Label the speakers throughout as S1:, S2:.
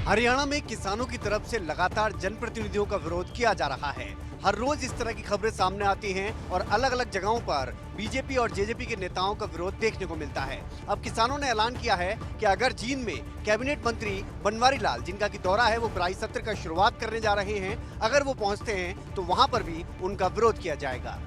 S1: हरियाणा में किसानों की तरफ से लगातार जनप्रतिनिधियों का विरोध किया जा रहा है। हर रोज इस तरह की खबरें सामने आती हैं और अलग अलग जगहों पर बीजेपी और जेजेपी के नेताओं का विरोध देखने को मिलता है। अब किसानों ने ऐलान किया है कि अगर जींद में कैबिनेट मंत्री बनवारी लाल, जिनका की दौरा है, वो पराई सत्र का शुरुआत करने जा रहे हैं, अगर वो पहुंचते हैं तो वहां पर भी उनका विरोध किया जाएगा।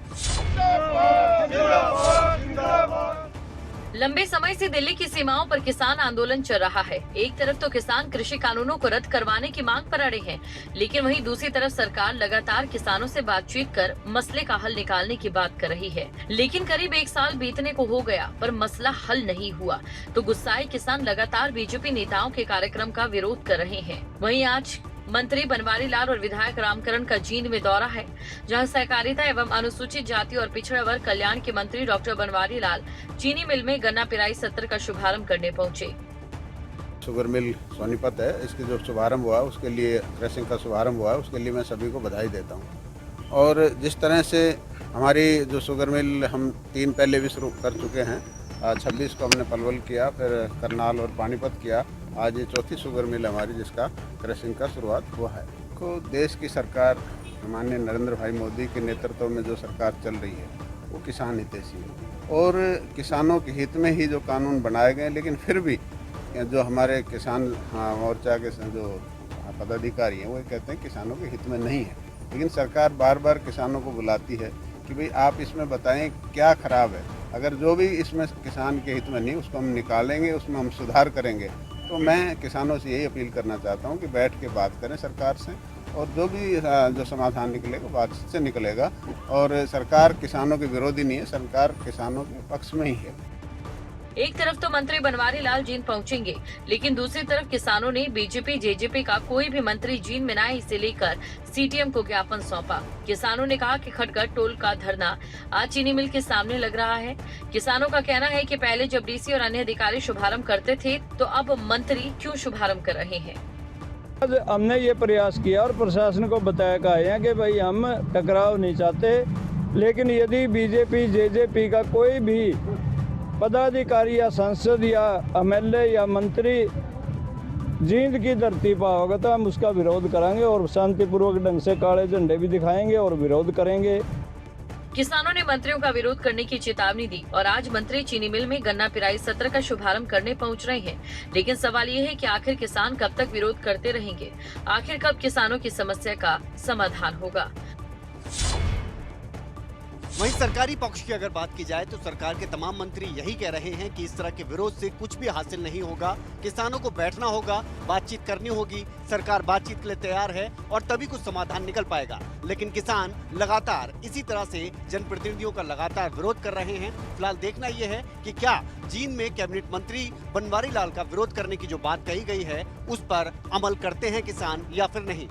S2: लंबे समय से दिल्ली की सीमाओं पर किसान आंदोलन चल रहा है। एक तरफ तो किसान कृषि कानूनों को रद्द करवाने की मांग पर अड़े हैं, लेकिन वहीं दूसरी तरफ सरकार लगातार किसानों से बातचीत कर मसले का हल निकालने की बात कर रही है। लेकिन करीब 1 साल बीतने को हो गया पर मसला हल नहीं हुआ, तो गुस्साए किसान लगातार बीजेपी नेताओं के कार्यक्रम का विरोध कर रहे हैं। वहीं आज मंत्री बनवारी लाल और विधायक रामकरण का जींद में दौरा है, जहां सहकारिता एवं अनुसूचित जाति और पिछड़ा वर्ग कल्याण के मंत्री डॉक्टर बनवारी लाल चीनी मिल में गन्ना पिराई सत्र का शुभारंभ करने पहुंचे।
S3: शुगर मिल सोनीपत है, इसके जो शुभारंभ हुआ उसके लिए, क्रशिंग का शुभारंभ हुआ उसके लिए मैं सभी को बधाई देता हूँ। और जिस तरह से हमारी जो शुगर मिल हम 3 पहले भी शुरू कर चुके हैं, 26 को हमने पलवल किया, फिर करनाल और पानीपत किया, आज ये 4थी शुगर मिल हमारी जिसका क्रशिंग का शुरुआत हुआ है। को देश की सरकार माननीय नरेंद्र भाई मोदी के नेतृत्व में जो सरकार चल रही है वो किसान हितैषी है और किसानों के हित में ही जो कानून बनाए गए, लेकिन फिर भी जो हमारे किसान मोर्चा के जो पदाधिकारी हैं वो कहते हैं किसानों के हित में नहीं है। लेकिन सरकार बार बार किसानों को बुलाती है कि भाई आप इसमें बताएं क्या खराब है, अगर जो भी इसमें किसान के हित में नहीं उसको हम निकालेंगे, उसमें हम सुधार करेंगे। तो मैं किसानों से यही अपील करना चाहता हूं कि बैठ के बात करें सरकार से और जो भी जो समाधान निकलेगा बातचीत से निकलेगा। और सरकार किसानों के विरोधी नहीं है, सरकार किसानों के पक्ष में ही है।
S2: एक तरफ तो मंत्री बनवारी लाल जींद पहुंचेंगे, लेकिन दूसरी तरफ किसानों ने बीजेपी जेजेपी का कोई भी मंत्री जींद में न आए, इसे लेकर सीटीएम को ज्ञापन सौंपा। किसानों ने कहा कि खटगढ़ टोल का धरना आज चीनी मिल के सामने लग रहा है। किसानों का कहना है कि पहले जब डीसी और अन्य अधिकारी शुभारंभ करते थे तो अब मंत्री क्यों शुभारंभ कर रहे हैं।
S4: हमने ये प्रयास किया और प्रशासन को बताया है कि भाई हम टकराव नहीं चाहते, लेकिन यदि बीजेपी जेजेपी का कोई भी पदाधिकारी या सांसद या एमएलए या मंत्री जींद की धरती पर होगा तो हम उसका विरोध करेंगे और शांतिपूर्वक ढंग से काले झंडे भी दिखाएंगे और विरोध करेंगे।
S2: किसानों ने मंत्रियों का विरोध करने की चेतावनी दी और आज मंत्री चीनी मिल में गन्ना पिराई सत्र का शुभारंभ करने पहुंच रहे हैं। लेकिन सवाल ये है कि आखिर किसान कब तक विरोध करते रहेंगे, आखिर कब किसानों की समस्या का समाधान होगा।
S1: वहीं सरकारी पक्ष की अगर बात की जाए तो सरकार के तमाम मंत्री यही कह रहे हैं कि इस तरह के विरोध से कुछ भी हासिल नहीं होगा, किसानों को बैठना होगा, बातचीत करनी होगी, सरकार बातचीत के लिए तैयार है और तभी कुछ समाधान निकल पाएगा। लेकिन किसान लगातार इसी तरह से जनप्रतिनिधियों का लगातार विरोध कर रहे हैं। फिलहाल देखना यह है कि क्या जींद में कैबिनेट मंत्री बनवारी लाल का विरोध करने की जो बात कही गई है उस पर अमल करते हैं किसान या फिर नहीं।